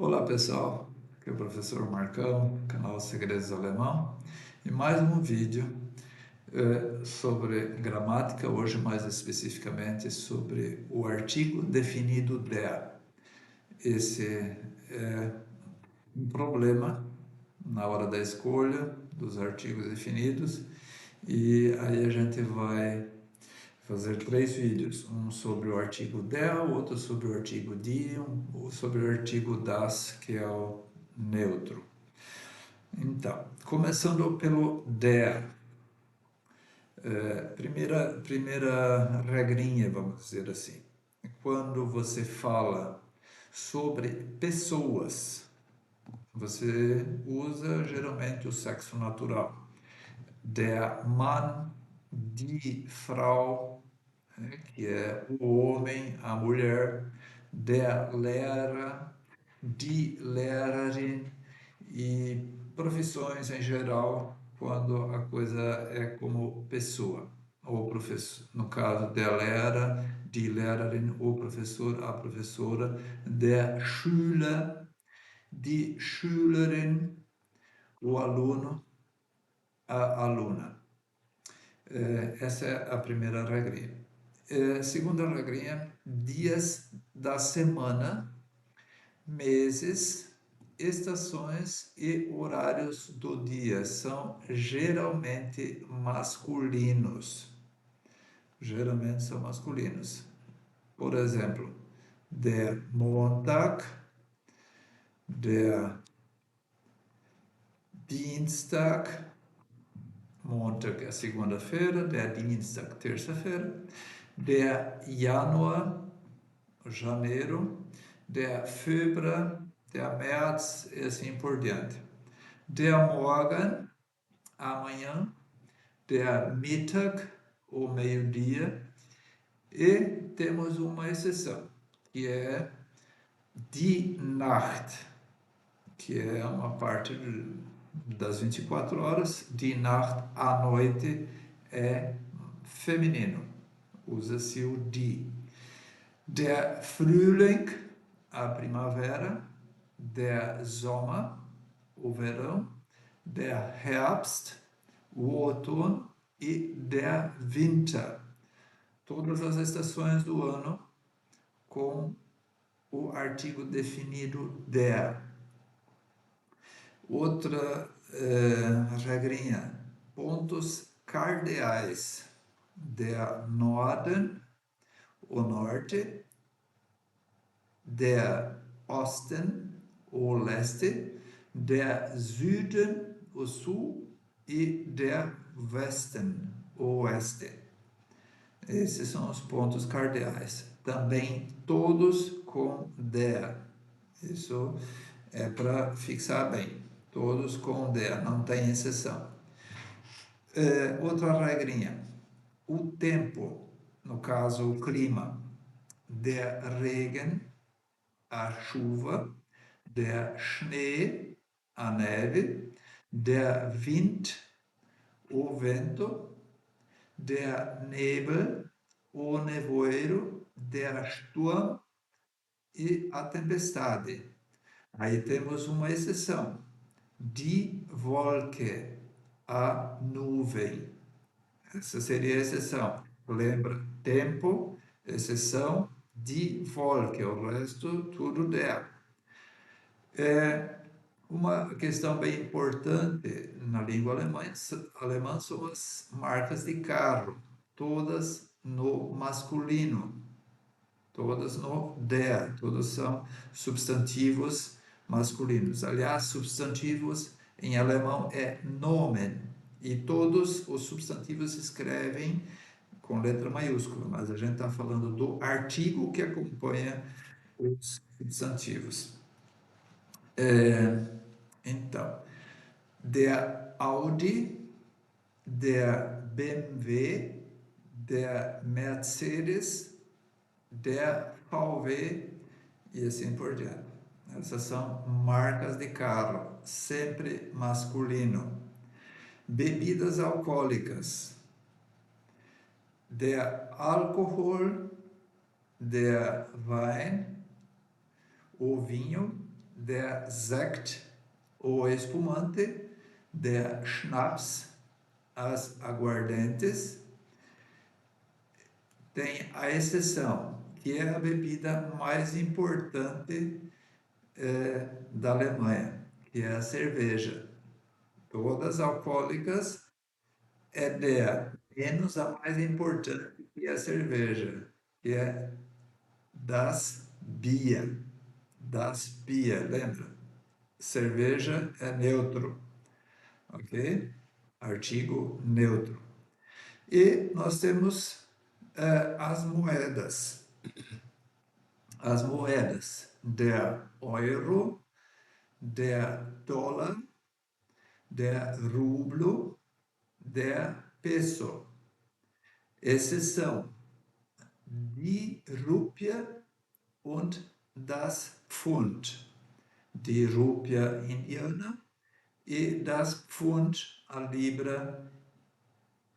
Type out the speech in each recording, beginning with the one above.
Olá pessoal, aqui é o professor Marcão, canal Segredos do Alemão, e mais um vídeo sobre gramática, hoje mais especificamente sobre o artigo definido der. Esse é um problema na hora da escolha dos artigos definidos, e aí a gente vai fazer 3 vídeos, um sobre o artigo der, outro sobre o artigo die, um sobre o artigo das, que é o neutro. Então, começando pelo der. Primeira regrinha, vamos dizer assim. Quando você fala sobre pessoas, você usa geralmente o sexo natural. Der Mann, die Frau, que é o homem, a mulher, der Lehrer, die Lehrerin, e profissões em geral, quando a coisa é como pessoa. O professor, no caso, der Lehrer, die Lehrerin, o professor, a professora, der Schüler, die Schülerin, o aluno, a aluna. Essa é a primeira regrinha. Segunda regrinha, dias da semana, meses, estações e horários do dia são geralmente masculinos. Geralmente são masculinos. Por exemplo, der Montag, der Dienstag, Montag é segunda-feira, der Dienstag, terça-feira, der Januar, janeiro, der Februar, der März e assim por diante. Der Morgen, amanhã, der Mittag, o meio-dia, e temos uma exceção, que é die Nacht, que é uma parte das 24 horas. Die Nacht, à noite, é feminino, usa-se o die. Der Frühling, a primavera, der Sommer, o verão, der Herbst, o outono, e der Winter, todas as estações do ano com o artigo definido der. Outra regrinha, pontos cardeais, der Norden, o norte, der Osten, o leste, der Süden, o sul, e der Westen, o oeste. Esses são os pontos cardeais. Também todos com der. Isso é para fixar bem. Todos com der, não tem exceção. Outra regrinha. O tempo, no caso o clima, der Regen, a chuva, der Schnee, a neve, der Wind, o vento, der Nebel, o nevoeiro, der Sturm e a tempestade. Aí temos uma exceção, die Wolke, a nuvem. Essa seria a exceção. Lembra? Tempo, exceção, die Wolke, o resto tudo der. Uma questão bem importante na língua alemã são as marcas de carro, todas no masculino, todas no der, todos são substantivos masculinos. Aliás, substantivos em alemão é Nomen, e todos os substantivos se escrevem com letra maiúscula, mas a gente está falando do artigo que acompanha os substantivos. Então, der Audi, der BMW, der Mercedes, der VW e assim por diante. Essas são marcas de carro, sempre masculino. Bebidas alcoólicas, der Alkohol, der Wein, o vinho, der Sekt, o espumante, der Schnaps, as aguardentes. Tem a exceção, que é a bebida mais importante da Alemanha, que é a cerveja. Todas alcoólicas é der, menos a mais importante, que é a cerveja, que é das Bier. Das Bier, lembra? Cerveja é neutro, ok? Artigo neutro. E nós temos as moedas. As moedas, der Euro, der Dollar, der Rublo, der Peso. Exceção, die Rupia und das Pfund. Die Rupia indiana e das Pfund, a libra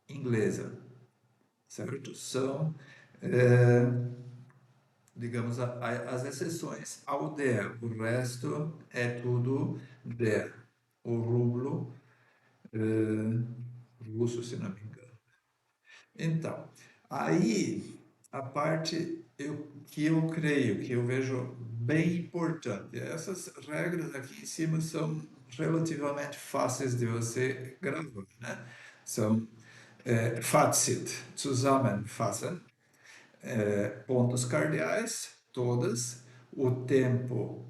inglesa, certo? São, digamos, as exceções ao der. O resto é tudo der. O rublo russo, se não me engano. Então, aí a parte que eu creio, que eu vejo bem importante, essas regras aqui em cima são relativamente fáceis de você gravar, né? São Fazit, zusammenfassen, pontos cardeais, todas, o tempo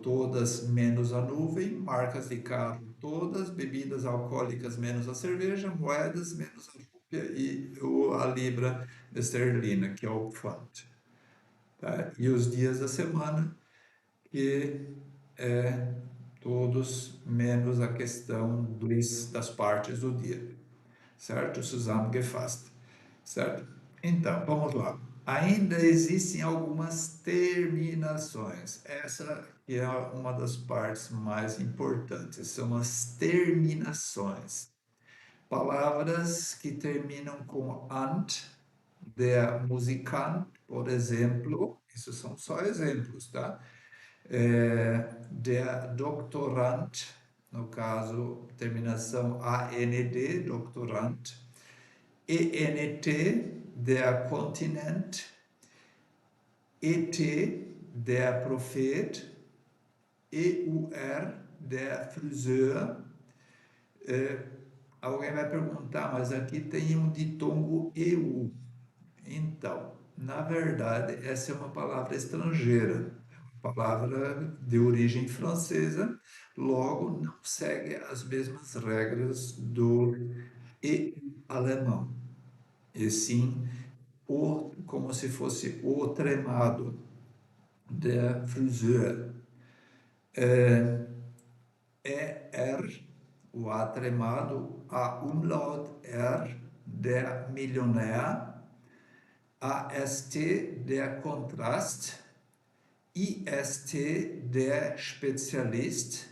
todas menos a nuvem, marcas de carro todas, bebidas alcoólicas menos a cerveja, moedas menos a rúpia e a libra esterlina, que é o pfund. Tá? E os dias da semana, que é todos menos a questão das partes do dia, certo? Zusammengefasst, certo? Então, vamos lá. Ainda existem algumas terminações. Essa que é uma das partes mais importantes, são as terminações. Palavras que terminam com ant, der Musikant, por exemplo, isso são só exemplos, tá? Der Doktorand, no caso, terminação AND, Doktorand, ENT, der Kontinent, ET, der Prophet, EUR, der Friseur. Alguém vai perguntar, mas aqui tem um ditongo EU. Então, na verdade, essa é uma palavra estrangeira, uma palavra de origem francesa, logo não segue as mesmas regras do EU alemão, e sim como se fosse o tremado, der Friseur. R, o A tremado, a umlaut R, der Millionär, AST, der Kontrast, IST, der Spezialist,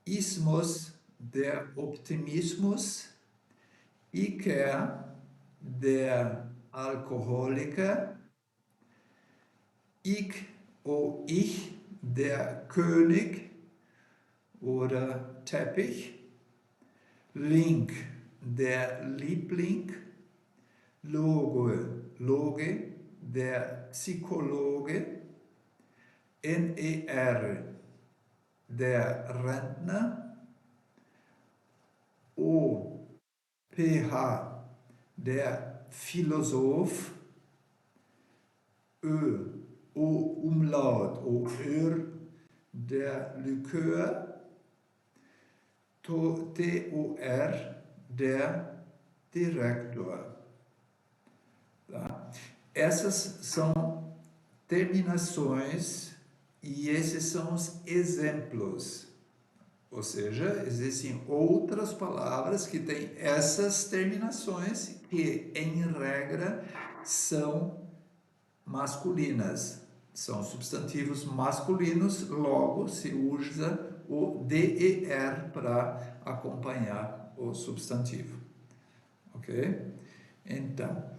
Ismus, der Optimismus, IKEA, der Alkoholiker, ich, der König oder Teppich, Link, der Liebling, Loge, der Psychologe, NER, der Rentner, OPH, der Philosoph, Umlaut, der Likör, TOR, der Direktor. Tá? Essas são terminações e esses são os exemplos. Ou seja, existem outras palavras que têm essas terminações que, em regra, são masculinas. São substantivos masculinos, logo se usa o DER para acompanhar o substantivo. Ok? Então,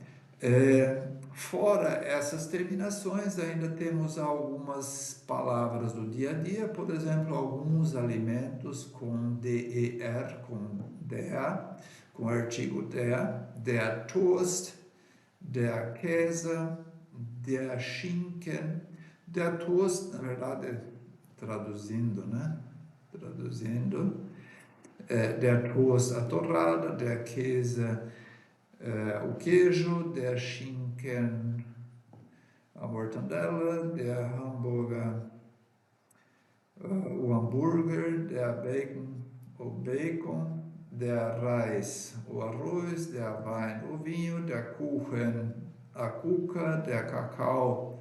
fora essas terminações, ainda temos algumas palavras do dia a dia, por exemplo, alguns alimentos com DER, com DA, com artigo der Toast, der Käse, der Schinken. Der Toast, na verdade, traduzindo, né? Traduzindo, der Toast, a torrada, der Käse, o queijo, der Schinken, a mortadela, der Hamburger, o hambúrguer, der Bacon, o bacon, der Reis, o arroz, der Wein, o vinho, der Kuchen, a cuca, der Cacau,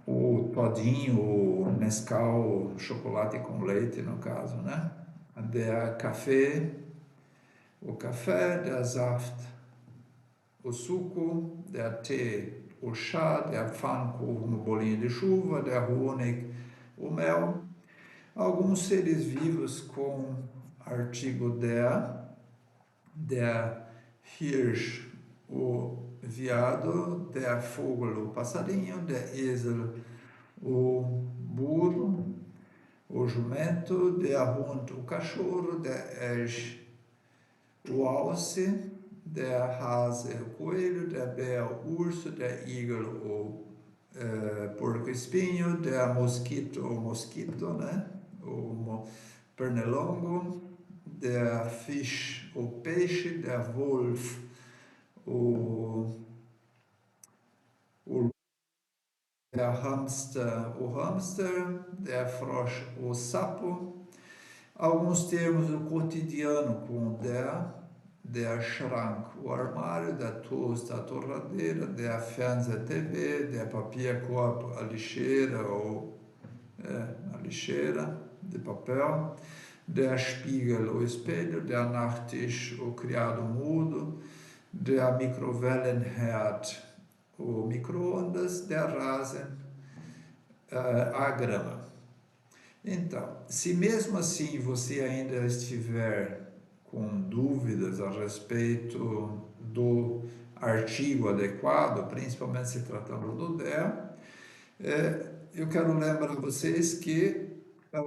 o todinho, o Nescau, o chocolate com leite, no caso, né? Der Kaffee, o café, der Saft, o suco, der Tee, o chá, der Pfannkuchen, o bolinho de chuva, der Honig, o mel. Alguns seres vivos com artigo der Hirsch, o veado, der Vogel, o passarinho, der Esel, o burro, o jumento, der Hund, o cachorro, der Elch, o alce, der Hase, o coelho, der Bär, o urso, der Igel, o porco-espinho, der mosquito, o mosquito, né? O pernilongo, der Fisch, o peixe, der Wolf, der hamster, o hamster, der Frosch, o sapo. Alguns termos do cotidiano com der Schrank, o armário, der Toast, a torradeira, der Fernseh-TV, der Papierkorb, a lixeira, a lixeira de papel, der Spiegel, o espelho, der Nachttisch, o criado mudo, der Mikrowellenherd, o micro-ondas, der Rasen, a grama. Então, se mesmo assim você ainda estiver com dúvidas a respeito do artigo adequado, principalmente se tratando do der, eu quero lembrar a vocês que a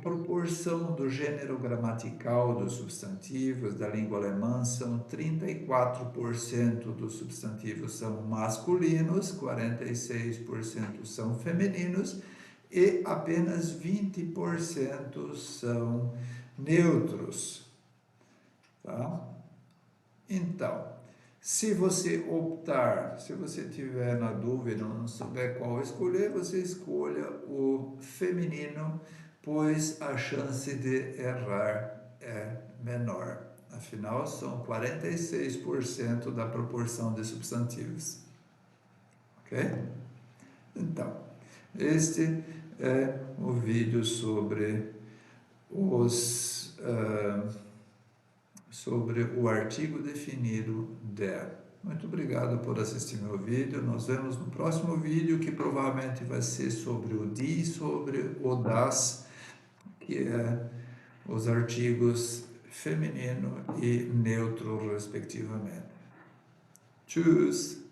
proporção do gênero gramatical dos substantivos da língua alemã são 34% dos substantivos são masculinos, 46% são femininos e apenas 20% são neutros. Tá? Então, se você optar, se você tiver na dúvida, não souber qual escolher, você escolha o feminino, pois a chance de errar é menor. Afinal, são 46% da proporção de substantivos. Ok? Então, este é o vídeo sobre o artigo definido der. Muito obrigado por assistir meu vídeo. Nos vemos no próximo vídeo, que provavelmente vai ser sobre o die, sobre o das, que é os artigos feminino e neutro, respectivamente. Tschüss!